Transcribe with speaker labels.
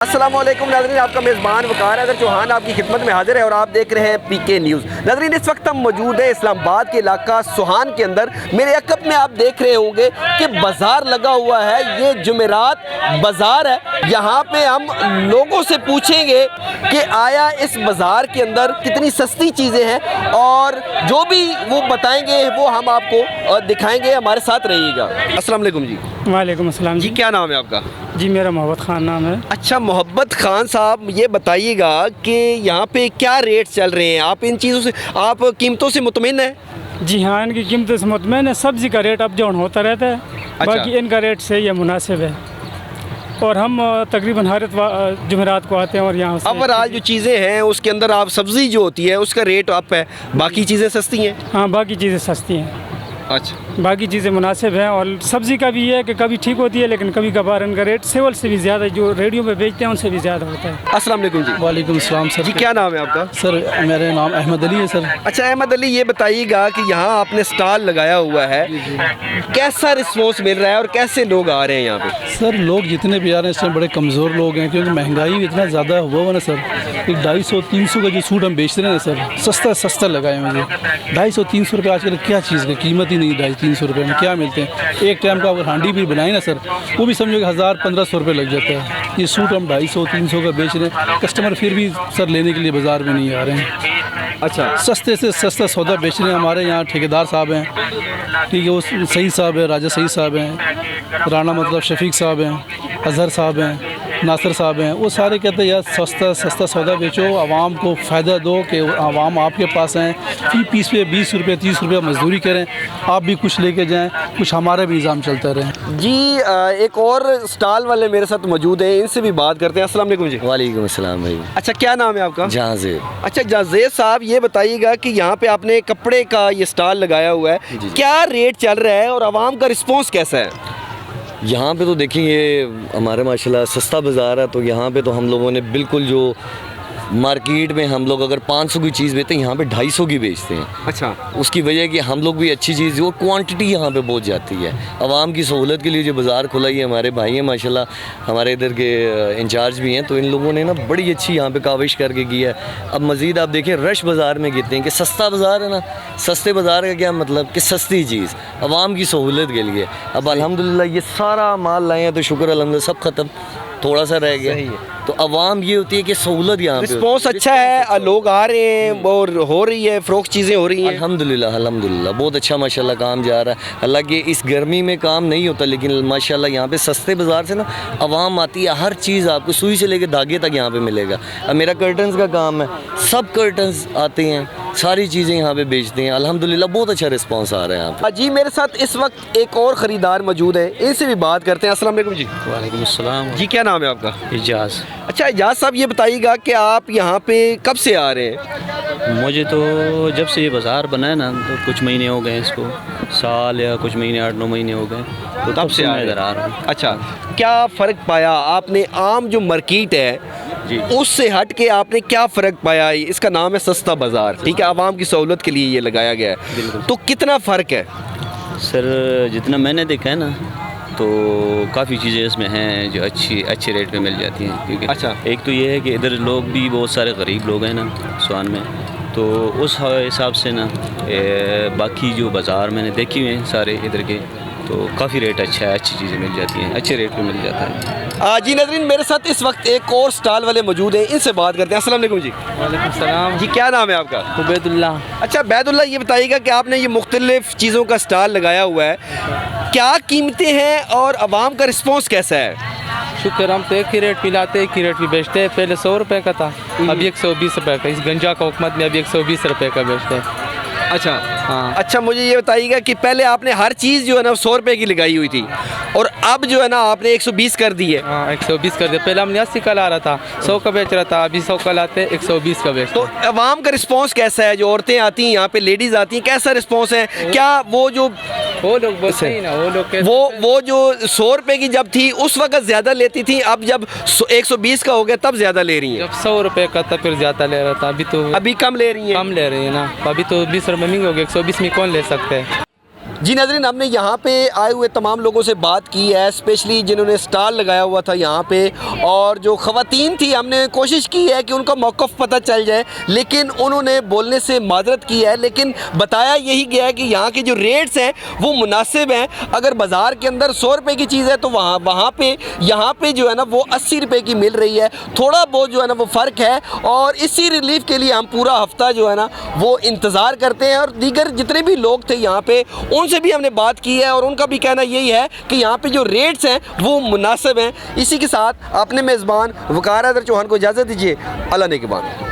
Speaker 1: अस्सलामुअलैकुम नाज़रीन, आपका मेज़बान वकार अगर चौहान आपकी खिदमत में हाजिर है और आप देख रहे हैं पीके न्यूज़। नाज़रीन, इस वक्त हम मौजूद है इस्लामाबाद के इलाका सुहान के अंदर। मेरे अकब में आप देख रहे होंगे कि बाज़ार लगा हुआ है, ये जुमेरात बाज़ार है। यहाँ पे हम लोगों से पूछेंगे कि आया इस बाज़ार के अंदर कितनी सस्ती चीज़ें हैं और जो भी वो बताएंगे वो हम आपको दिखाएंगे। हमारे साथ रहिएगा। अस्सलाम वालेकुम जी।
Speaker 2: वालेकुम अस्सलाम
Speaker 1: जी, क्या नाम है आपका?
Speaker 2: जी मेरा मोहब्बत ख़ान नाम है।
Speaker 1: अच्छा मोहब्बत खान साहब, ये बताइएगा कि यहाँ पे क्या रेट चल रहे हैं? आप इन चीज़ों से, आप कीमतों से मुतमिन हैं?
Speaker 2: जी हाँ, इनकी कीमतों से मुतमईन है। सब्ज़ी का रेट अप डाउन होता रहता है।
Speaker 1: अच्छा।
Speaker 2: बाकी इनका रेट सही है, मुनासिब है। और हम तकरीबन हर जुमेरात को आते हैं और यहाँ से
Speaker 1: ओवरऑल जो चीज़ें हैं उसके अंदर आप सब्ज़ी जो होती है उसका रेट अप है, बाकी चीज़ें सस्ती हैं।
Speaker 2: हाँ, बाकी चीज़ें सस्ती हैं,
Speaker 1: अच्छा,
Speaker 2: बाकी चीज़ें मुनासिब हैं। और सब्ज़ी का भी ये है कि कभी ठीक होती है लेकिन कभी कभार इनका रेट सेवल से भी ज़्यादा, जो रेडियो में बेचते हैं उनसे भी ज़्यादा होता है।
Speaker 1: अस्सलाम वालेकुम जी।
Speaker 3: वालेकुम अस्सलाम सर।
Speaker 1: जी, क्या नाम है आपका?
Speaker 3: सर मेरा नाम अहमद अली है सर।
Speaker 1: अच्छा अहमद अली, ये बताइएगा कि यहाँ आपने स्टॉल लगाया हुआ है, कैसा रिस्पॉन्स मिल रहा है और कैसे लोग आ रहे हैं यहाँ पे?
Speaker 3: सर लोग जितने भी आ रहे हैं इस टाइम बड़े कमज़ोर लोग हैं, क्योंकि महंगाई इतना ज़्यादा हुआ हुआ ना सर। एक 250-300 का जो सूट हम बेचते हैं ना सर, सस्ता लगा है मुझे। 250-300 रुपये आजकल क्या चीज़ की कीमत ही नहीं। 250-300 रुपये में क्या मिलते हैं? एक टाइम का अगर हांडी भी बनाए ना सर, वो भी समझो कि 1000-1500 रुपये लग जाता है। ये सूट हम 250-300 का बेच रहे हैं, कस्टमर फिर भी सर लेने के लिए बाज़ार में नहीं आ रहे हैं।
Speaker 1: अच्छा,
Speaker 3: सस्ते से सस्ता सौदा बेच रहे हैं। हमारे यहाँ ठेकेदार साहब हैं, ठीक है, वो सही साहब है, राजा सही साहब हैं, राना मतलब शफीक साहब हैं, अजहर साहब हैं, नासिर साहब हैं। वो सारे कहते हैं यार सस्ता सौदा बेचो, आवाम को फ़ायदा दो कि आवाम आपके पास हैं। फी पीस पे 20 रुपये 30 रुपये मजदूरी करें, आप भी कुछ लेके जाएं, कुछ हमारा भी निज़ाम चलता रहे।
Speaker 1: जी एक और स्टॉल वाले मेरे साथ मौजूद हैं, इनसे भी बात करते हैं। अस्सलाम वालेकुम जी।
Speaker 4: वालेकुम अस्सलाम भाई।
Speaker 1: अच्छा, क्या नाम है आपका?
Speaker 4: जहाज़ेब।
Speaker 1: अच्छा जाज़ेब साहब, ये बताइएगा कि यहाँ पे आपने कपड़े का ये स्टॉल लगाया हुआ है, क्या रेट चल रहा है और आवाम का रिस्पॉन्स कैसा है?
Speaker 4: यहाँ पे तो देखिए ये हमारे माशाल्लाह सस्ता बाज़ार है, तो यहाँ पे तो हम लोगों ने बिल्कुल जो मार्केट में हम लोग अगर 500 की चीज़ बेचते हैं, यहाँ पे 250 की बेचते हैं।
Speaker 1: अच्छा,
Speaker 4: उसकी वजह कि हम लोग भी अच्छी चीज़ और क्वांटिटी यहाँ पे बहुत जाती है। आवाम की सहूलत के लिए जो बाज़ार खुला ही है, हमारे भाई हैं माशाल्लाह, हमारे इधर के इंचार्ज भी हैं, तो इन लोगों ने ना बड़ी अच्छी यहाँ पे काविश करके की है। अब मज़ीद आप देखें रश बाज़ार में कहते हैं कि सस्ता बाज़ार है ना, सस्ते बाज़ार का क्या मतलब कि सस्ती चीज़ आवाम की सहूलत के लिए। अब अल्हम्दुलिल्लाह ये सारा माल लाए हैं तो शुक्र अल्हम्दुलिल्लाह सब ख़त्म, थोड़ा सा रह गया। तो आवाम ये होती है कि सहूलत यहाँ पे
Speaker 1: रिस्पॉन्स अच्छा है, लोग आ रहे हैं और हो रही है फ़रोख्त, चीज़ें हो रही हैं।
Speaker 4: अल्हम्दुलिल्लाह बहुत अच्छा माशाल्लाह काम जा रहा है। हालांकि इस गर्मी में काम नहीं होता, लेकिन माशाल्लाह यहाँ पे सस्ते बाज़ार से ना आवाम आती है, हर चीज़ आपको सुई से लेकर धागे तक यहाँ पे मिलेगा। अब मेरा कर्टन्स का काम है, सब कर्टन्स आते हैं, सारी चीज़ें यहाँ पे बेचते हैं। अल्हम्दुलिल्लाह बहुत अच्छा रिस्पॉन्स आ रहा है यहाँ पे।
Speaker 1: जी मेरे साथ इस वक्त एक और ख़रीदार मौजूद है, इनसे भी बात करते हैं। अस्सलाम वालेकुम जी।
Speaker 5: वालेकुम अस्सलाम।
Speaker 1: जी, क्या नाम है आपका?
Speaker 5: इजाज़।
Speaker 1: अच्छा इजाज़ साहब, ये बताइएगा कि आप यहाँ पे कब से आ रहे हैं?
Speaker 5: मुझे तो जब से ये बाज़ार बना है ना, तो कुछ महीने हो गए इसको, साल या कुछ महीने 8-9 महीने हो गए, तो तब से मैं इधर आ रहा हूँ।
Speaker 1: अच्छा, क्या फ़र्क पाया आपने? आम जो मार्केट है
Speaker 5: जी,
Speaker 1: उससे हट के आपने क्या फ़र्क पाया? इसका नाम है सस्ता बाज़ार, ठीक है, आवाम की सहूलत के लिए ये लगाया गया है, तो कितना फ़र्क है?
Speaker 5: सर जितना मैंने देखा है ना, तो काफ़ी चीज़ें इसमें हैं जो अच्छे रेट पे मिल जाती हैं। क्योंकि
Speaker 1: अच्छा,
Speaker 5: एक तो ये है कि इधर लोग भी बहुत सारे गरीब लोग हैं ना सुहान में, तो उस हिसाब से ना बाकी जो बाज़ार मैंने देखी हुए हैं सारे इधर के, तो काफ़ी रेट अच्छा है, अच्छी चीज़ें मिल जाती हैं, अच्छे रेट पे मिल जाता है।
Speaker 1: जी नाज़रीन, मेरे साथ इस वक्त एक और स्टॉल वाले मौजूद हैं, इनसे बात करते हैं। अस्सलाम वालेकुम जी।
Speaker 3: वालेकुम सलाम।
Speaker 1: जी, क्या नाम है आपका?
Speaker 3: उबैदुल्लाह।
Speaker 1: अच्छा बैदुल्ला, ये बताइएगा कि आपने ये मुख्तलिफ़ चीज़ों का स्टॉल लगाया हुआ है, क्या कीमतें हैं और आवाम का रिस्पॉन्स कैसा है?
Speaker 6: शुक्र, हम तो एक ही रेट मिलाते हैं, एक ही रेट भी बेचते हैं। पहले 100 रुपये का था, अभी 120 रुपये का। इस गंजा का हुकूमत में अभी 120 रुपये का बेचते हैं।
Speaker 1: अच्छा,
Speaker 6: हाँ।
Speaker 1: अच्छा मुझे ये बताइएगा कि पहले आपने हर चीज़ जो है ना 100 रुपये की लगाई हुई थी और अब जो है ना आपने 120 कर दी है।
Speaker 6: हाँ, 120 कर दिया। पहले हमने 80 का ला रहा था, 100 का बेच रहा था, अभी 100 का लाते 120 का बेचते।
Speaker 1: तो आवाम का रिस्पांस कैसा है? जो औरतें आती हैं यहाँ पे, लेडीज़ आती हैं, कैसा रिस्पांस है? क्या वो जो
Speaker 6: वो लोग बोलते हैं ना, वो लोग
Speaker 1: वो जो 100 रुपये की जब थी उस वक्त ज़्यादा लेती थी, अब जब 120 का हो गया तब ज़्यादा ले रही हैं?
Speaker 6: जब 100 रुपये का था फिर ज़्यादा ले रहा था, अभी तो
Speaker 1: अभी कम ले रही हैं?
Speaker 6: कम ले रही है ना, अभी तो 20 रुपये महंगे हो गए। 120 में कौन ले सकते हैं?
Speaker 1: जी नाज़रीन, हमने यहाँ पे आए हुए तमाम लोगों से बात की है, स्पेशली जिन्होंने स्टॉल लगाया हुआ था यहाँ पे, और जो ख़वातीन थी हमने कोशिश की है कि उनका मौक़िफ़ पता चल जाए, लेकिन उन्होंने बोलने से माजरत की है। लेकिन बताया यही गया है कि यहाँ के जो रेट्स हैं वो मुनासिब हैं। अगर बाज़ार के अंदर 100 रुपये की चीज़ है तो वहाँ पे यहाँ पे जो है ना वो 80 रुपये की मिल रही है। थोड़ा बहुत जो है ना वो फ़र्क है, और इसी रिलीफ के लिए हम पूरा हफ़्ता जो है ना वो इंतज़ार करते हैं। और दीगर जितने भी लोग थे यहाँ पे उनसे भी हमने बात की है, और उनका भी कहना यही है कि यहाँ पे जो रेट्स हैं वो मुनासिब हैं। इसी के साथ अपने मेज़बान वक़ार हैदर चौहान को इजाज़त दीजिए। अल्लाह ने के बाद।